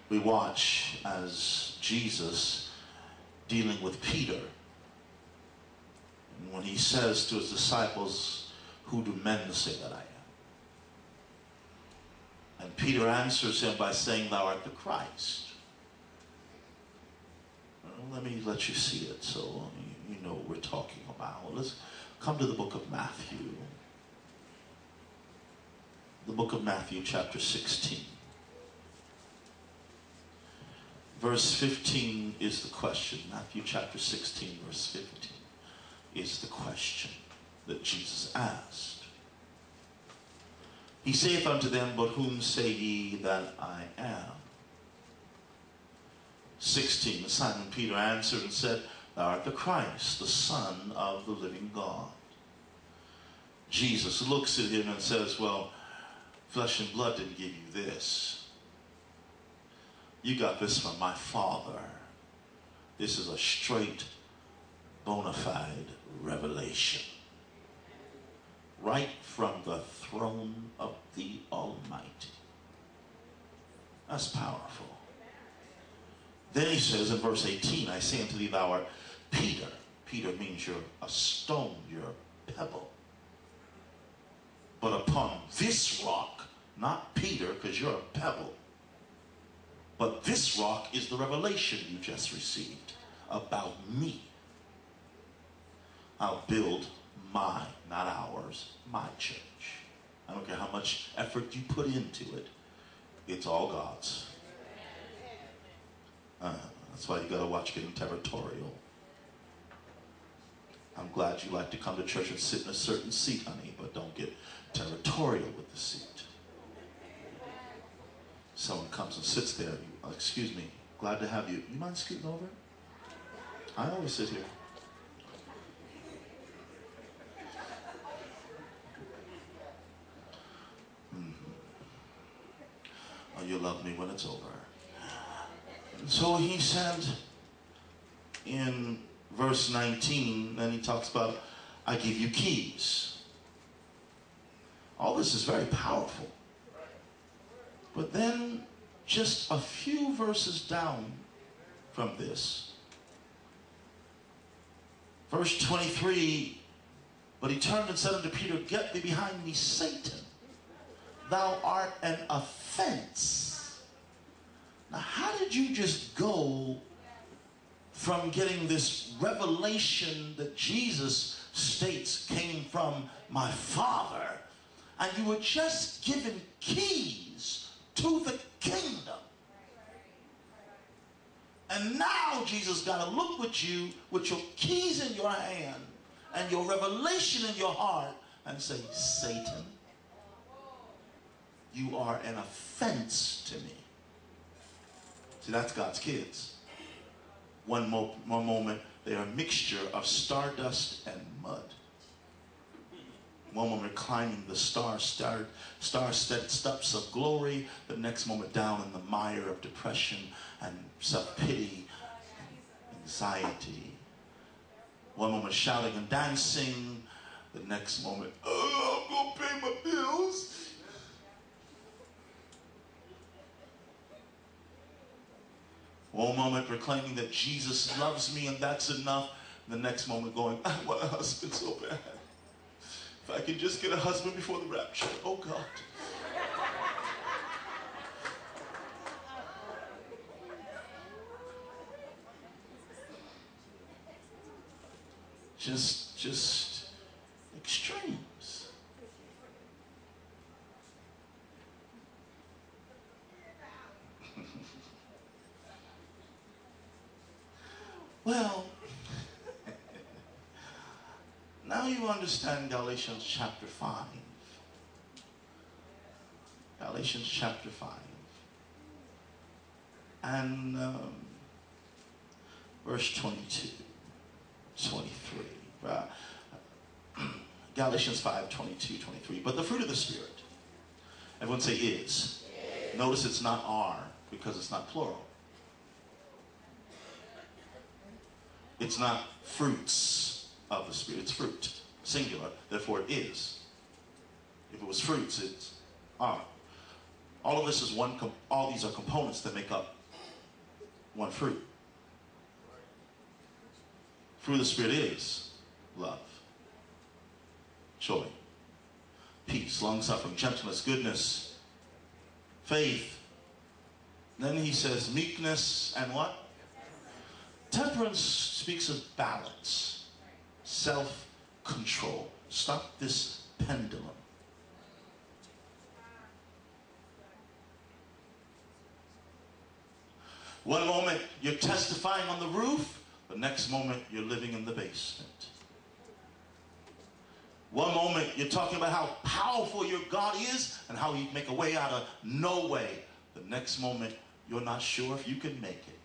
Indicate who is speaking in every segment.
Speaker 1: We watch as Jesus dealing with Peter. And when he says to his disciples, "Who do men say that I am?" And Peter answers him by saying, "Thou art the Christ." Let me let you see it so you know what we're talking about. Let's come to the book of Matthew. The book of Matthew, chapter 16. Verse 15 is the question. Matthew chapter 16, verse 15 is the question that Jesus asked. He saith unto them, "But whom say ye that I am?" 16, Simon Peter answered and said, "Thou art the Christ, the Son of the living God." Jesus looks at him and says, "Well, flesh and blood didn't give you this. You got this from my Father. This is a straight, bona fide revelation. Right from the throne of the Almighty." That's powerful. Then he says in verse 18, "I say unto thee, thou art Peter." Peter means you're a stone, you're a pebble. "But upon this rock," not Peter, because you're a pebble, but this rock is the revelation you just received about me. "I'll build my," not ours, "my church." I don't care how much effort you put into it. It's all God's. That's why you got to watch getting territorial. I'm glad you like to come to church and sit in a certain seat, honey, but don't get territorial with the seat. Someone comes and sits there. "Excuse me, glad to have you. You mind scooting over?" I always sit here. Oh, you'll love me when it's over. So he said in verse 19, then he talks about, "I give you keys." All this is very powerful. But then just a few verses down from this, verse 23, "But he turned and said unto Peter, Get thee behind me, Satan. Thou art an offense." Now, how did you just go from getting this revelation that Jesus states came from my Father, and you were just given keys to the kingdom, and now Jesus got to look with you with your keys in your hand and your revelation in your heart and say, "Satan, you are an offense to me." See, that's God's kids. One moment, they are a mixture of stardust and mud. One moment climbing the star-studded steps of glory. The next moment down in the mire of depression and self-pity and anxiety. One moment shouting and dancing. The next moment, "Oh, I'm going to pay my bills." One moment proclaiming that Jesus loves me and that's enough. The next moment going, "I want a husband so bad. If I could just get a husband before the rapture. Oh God." Just extremes. Well, now you understand Galatians chapter 5. Galatians chapter 5. And verse 22, 23. Galatians 5, 22, 23. "But the fruit of the Spirit," everyone say "is." Notice it's not "are," because it's not plural. It's not fruits of the Spirit, it's fruit, singular, therefore it is. If it was fruits, it's are. All of this is all these are components that make up one fruit. Fruit of the Spirit is love, joy, peace, long-suffering, gentleness, goodness, faith. Then he says meekness and what? Temperance speaks of balance, self-control. Stop this pendulum. One moment you're testifying on the roof, the next moment you're living in the basement. One moment you're talking about how powerful your God is and how he'd make a way out of no way. The next moment you're not sure if you can make it.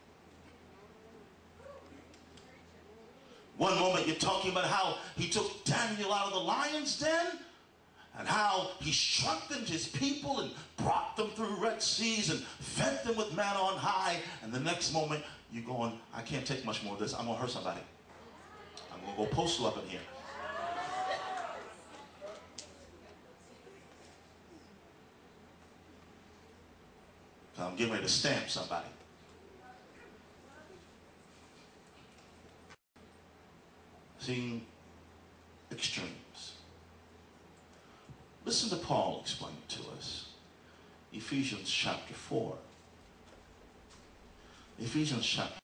Speaker 1: One moment you're talking about how he took Daniel out of the lion's den and how he strengthened his people and brought them through Red Seas and fed them with manna on high. And the next moment you're going, I can't take much more of this. I'm going to hurt somebody. I'm going to go postal up in here. I'm getting ready to stamp somebody. Seeing extremes. Listen to Paul explain it to us. Ephesians chapter 4. Ephesians chapter